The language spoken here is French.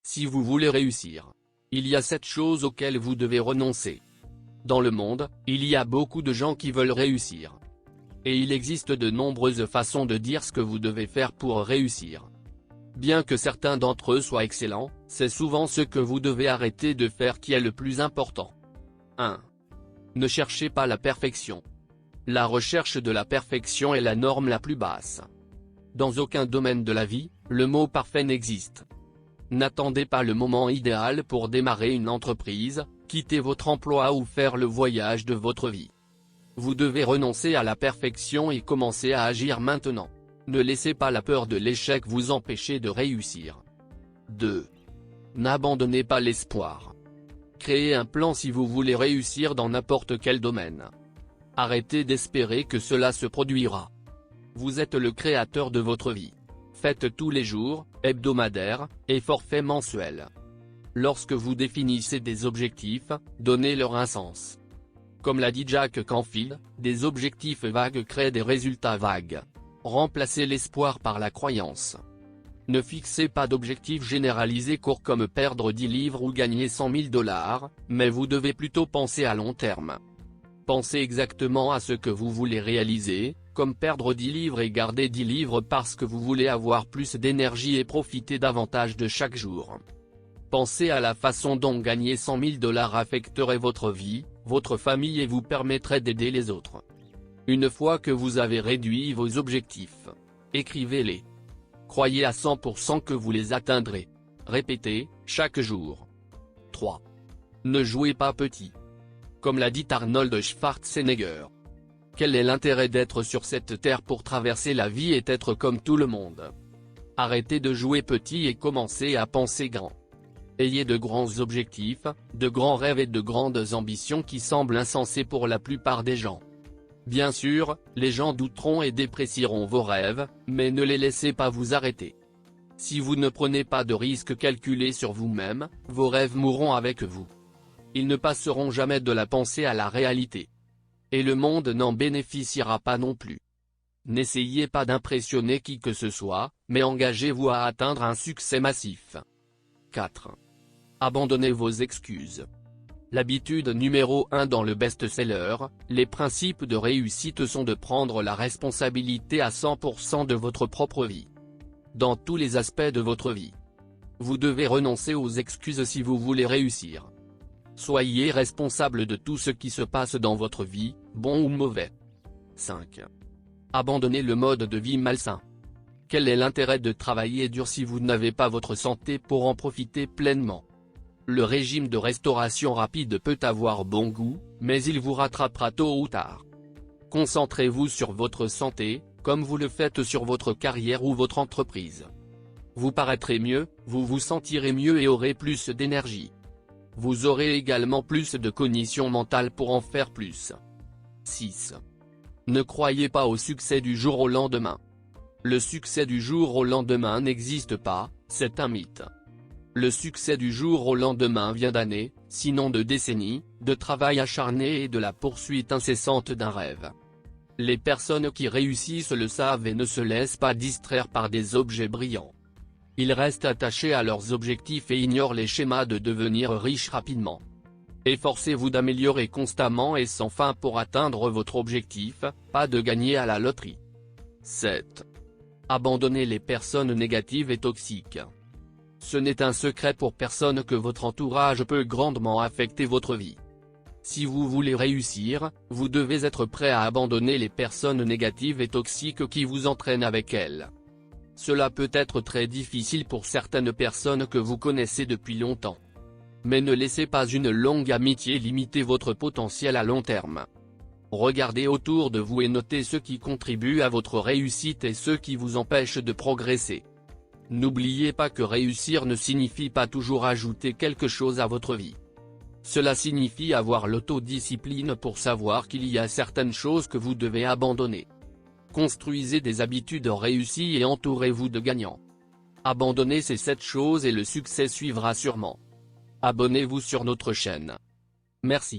Si vous voulez réussir, il y a 7 choses auxquelles vous devez renoncer. Dans le monde, il y a beaucoup de gens qui veulent réussir. Et il existe de nombreuses façons de dire ce que vous devez faire pour réussir. Bien que certains d'entre eux soient excellents, c'est souvent ce que vous devez arrêter de faire qui est le plus important. 1. Ne cherchez pas la perfection. La recherche de la perfection est la norme la plus basse. Dans aucun domaine de la vie, le mot parfait n'existe. N'attendez pas le moment idéal pour démarrer une entreprise, quitter votre emploi ou faire le voyage de votre vie. Vous devez renoncer à la perfection et commencer à agir maintenant. Ne laissez pas la peur de l'échec vous empêcher de réussir. 2. N'abandonnez pas l'espoir. Créez un plan si vous voulez réussir dans n'importe quel domaine. Arrêtez d'espérer que cela se produira. Vous êtes le créateur de votre vie. Faites tous les jours, hebdomadaires, et forfaits mensuels. Lorsque vous définissez des objectifs, donnez-leur un sens. Comme l'a dit Jack Canfield, des objectifs vagues créent des résultats vagues. Remplacez l'espoir par la croyance. Ne fixez pas d'objectifs généralisés courts comme perdre 10 livres ou gagner 100 000 $, mais vous devez plutôt penser à long terme. Pensez exactement à ce que vous voulez réaliser, comme perdre 10 livres et garder 10 livres parce que vous voulez avoir plus d'énergie et profiter davantage de chaque jour. Pensez à la façon dont gagner 100 000 $ affecterait votre vie, votre famille et vous permettrait d'aider les autres. Une fois que vous avez réduit vos objectifs, écrivez-les. Croyez à 100% que vous les atteindrez. Répétez, chaque jour. 3. Ne jouez pas petit. Comme l'a dit Arnold Schwarzenegger. Quel est l'intérêt d'être sur cette terre pour traverser la vie et être comme tout le monde? Arrêtez de jouer petit et commencez à penser grand. Ayez de grands objectifs, de grands rêves et de grandes ambitions qui semblent insensés pour la plupart des gens. Bien sûr, les gens douteront et déprécieront vos rêves, mais ne les laissez pas vous arrêter. Si vous ne prenez pas de risques calculés sur vous-même, vos rêves mourront avec vous. Ils ne passeront jamais de la pensée à la réalité. Et le monde n'en bénéficiera pas non plus. N'essayez pas d'impressionner qui que ce soit, mais engagez-vous à atteindre un succès massif. 4. Abandonnez vos excuses. L'habitude numéro 1 dans le best-seller, les principes de réussite sont de prendre la responsabilité à 100% de votre propre vie. Dans tous les aspects de votre vie. Vous devez renoncer aux excuses si vous voulez réussir. Soyez responsable de tout ce qui se passe dans votre vie, bon ou mauvais. 5. Abandonnez le mode de vie malsain. Quel est l'intérêt de travailler dur si vous n'avez pas votre santé pour en profiter pleinement? Le régime de restauration rapide peut avoir bon goût, mais il vous rattrapera tôt ou tard. Concentrez-vous sur votre santé, comme vous le faites sur votre carrière ou votre entreprise. Vous paraîtrez mieux, vous vous sentirez mieux et aurez plus d'énergie. Vous aurez également plus de cognition mentale pour en faire plus. 6. Ne croyez pas au succès du jour au lendemain. Le succès du jour au lendemain n'existe pas, c'est un mythe. Le succès du jour au lendemain vient d'années, sinon de décennies, de travail acharné et de la poursuite incessante d'un rêve. Les personnes qui réussissent le savent et ne se laissent pas distraire par des objets brillants. Ils restent attachés à leurs objectifs et ignorent les schémas de devenir riches rapidement. Efforcez-vous d'améliorer constamment et sans fin pour atteindre votre objectif, pas de gagner à la loterie. 7. Abandonnez les personnes négatives et toxiques. Ce n'est un secret pour personne que votre entourage peut grandement affecter votre vie. Si vous voulez réussir, vous devez être prêt à abandonner les personnes négatives et toxiques qui vous entraînent avec elles. Cela peut être très difficile pour certaines personnes que vous connaissez depuis longtemps. Mais ne laissez pas une longue amitié limiter votre potentiel à long terme. Regardez autour de vous et notez ceux qui contribuent à votre réussite et ceux qui vous empêchent de progresser. N'oubliez pas que réussir ne signifie pas toujours ajouter quelque chose à votre vie. Cela signifie avoir l'autodiscipline pour savoir qu'il y a certaines choses que vous devez abandonner. Construisez des habitudes réussies et entourez-vous de gagnants. Abandonnez ces 7 choses et le succès suivra sûrement. Abonnez-vous sur notre chaîne. Merci.